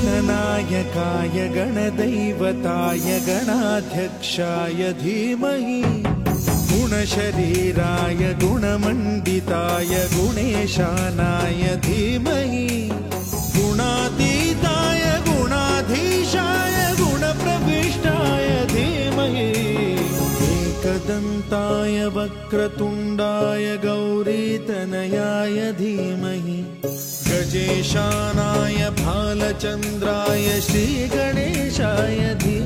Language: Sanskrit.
गणनायकाय गणदैवताय गणाध्यक्षाय धीमहि गुणशरीराय गुणमण्डिताय गुणेशानाय धीमहि गुणातीताय गुणाधीशाय गुणप्रविष्टाय धीमहि एकदन्ताय वक्रतुण्डाय गौरीतनयाय धीमहि गजेशानाय भालचन्द्राय श्रीगणेशाय धीमहि